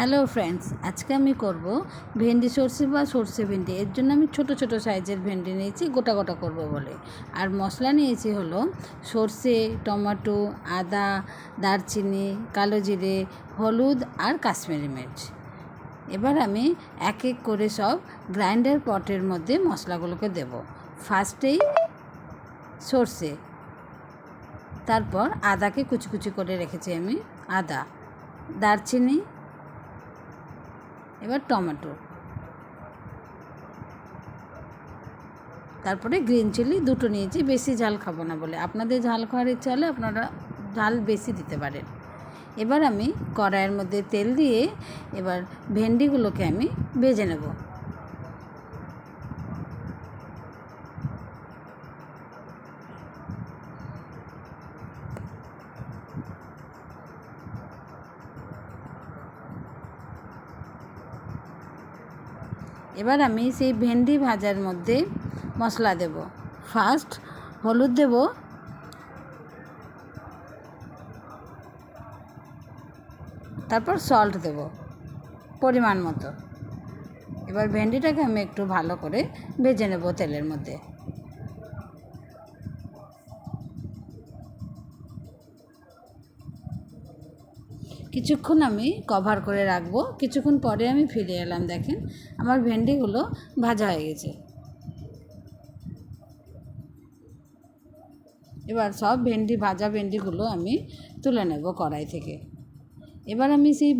Hello friends, আজকে আমি করব ভেন্ডি সর্ষে বা সর্ষে ভেন্ডি। এর জন্য আমি ছোট ছোট সাইজের ভেন্ডি নিয়েছি গোটা গোটা করব বলে। আর মশলা নিয়েছি হলো সর্ষে, টমেটো, আদা, দারচিনি, কালো জিরে, হলুদ আর কাশ্মীরি মির্চ। এবার আমি এক এক করে সব গ্রাইন্ডার পটের মধ্যে মশলাগুলোকে দেব। ফার্স্টেই সর্ষে, তারপর আদাকে কুচি কুচি করে রেখেছি আমি, আদা, দারচিনি, এবার টমেটো, তারপরে গ্রিন চিলি দুটো নিয়েছি, বেশি ঝাল খাবো না বলে। আপনাদের ঝাল খাওয়ার ইচ্ছা হলে আপনারা ঝাল বেশি দিতে পারেন। এবার আমি কড়াইয়ের মধ্যে তেল দিয়ে এবার ভেন্ডিগুলোকে আমি ভেজে নেব। এবার আমি সেই ভেন্ডি ভাজার মধ্যে মশলা দেব। ফার্স্ট হলুদ দেব, তারপর সল্ট দেব পরিমাণ মতো। এবার ভেন্ডিটাকে আমি একটু ভালো করে ভেজে নেব তেলের মধ্যে। কিছুক্ষণ আমি কভার করে রাখবো। কিছুক্ষণ পরে আমি ফিরে এলাম, দেখেন আমার ভেন্ডিগুলো ভাজা হয়ে গেছে। এবার সব ভাজা ভেন্ডিগুলো আমি তুলে নেব কড়াই থেকে। এবার আমি সেই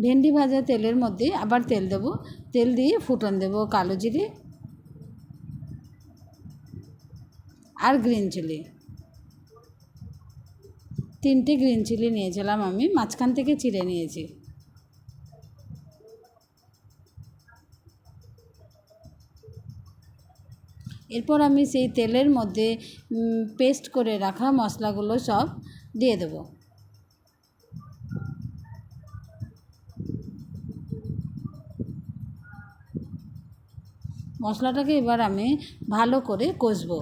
ভেন্ডি ভাজা তেলের মধ্যে আবার তেল দেব। তেল দিয়ে ফুটন দেব কালো জিরে আর গ্রিন চিলি। 3টে গ্রিন চিলি নিয়েছিলাম আমি, মাঝখান থেকে চিড়ে নিয়েছি। এরপর আমি সেই তেলের মধ্যে পেস্ট করে রাখা মশলাগুলো সব দিয়ে দেব। মশলাটাকে এবার আমি ভালো করে কষবো।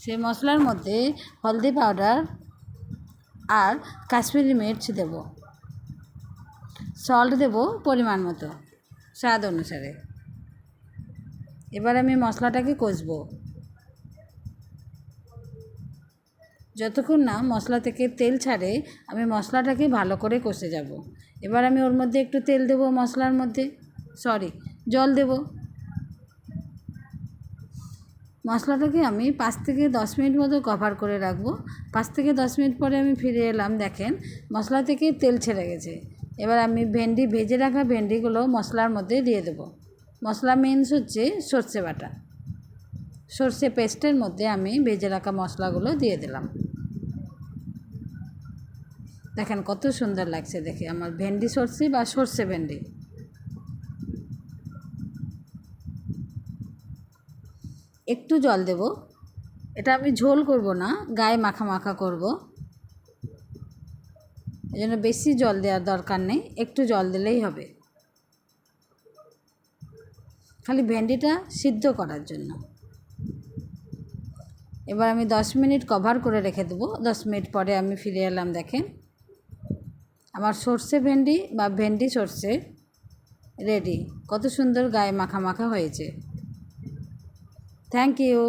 সেই মশলার মধ্যে হলদি পাউডার আর কাশ্মীরি মির্চ দেব, সল্ট দেব পরিমাণ মতো স্বাদ অনুসারে। এবার আমি মশলাটাকে কষবো যতক্ষণ না মশলা থেকে তেল ছাড়ে। আমি মশলাটাকে ভালো করে কষে যাব। এবার আমি ওর মধ্যে একটু তেল দেব, মশলার মধ্যে জল দেব। মশলাটাকে আমি 5 থেকে 10 মিনিট মতো কভার করে রাখবো। 5 থেকে 10 মিনিট পরে আমি ফিরে এলাম, দেখেন মশলা থেকে তেল ছেড়ে গেছে। এবার আমি ভেজে রাখা ভেন্ডিগুলো মশলার মধ্যে দিয়ে দেব। মশলা মিন্স হচ্ছে সর্ষে বাটা। সর্ষে পেস্টের মধ্যে আমি ভেজে রাখা মশলাগুলো দিয়ে দিলাম। দেখেন কত সুন্দর লাগছে দেখে আমার ভেন্ডি সর্ষে বা সর্ষে ভেন্ডি। একটু জল দেব, এটা আমি ঝোল করব না, গায়ে মাখা মাখা করব। এই জন্য বেশি জল দেওয়ার দরকার নেই, একটু জল দিলেই হবে, খালি ভেন্ডিটা সিদ্ধ করার জন্য। এবার আমি 10 মিনিট কভার করে রেখে দেবো। 10 মিনিট পরে আমি ফিরে এলাম, দেখেন আমার সর্ষে ভেন্ডি বা ভেন্ডি সর্ষে রেডি। কত সুন্দর গায়ে মাখা মাখা হয়েছে। Thank you.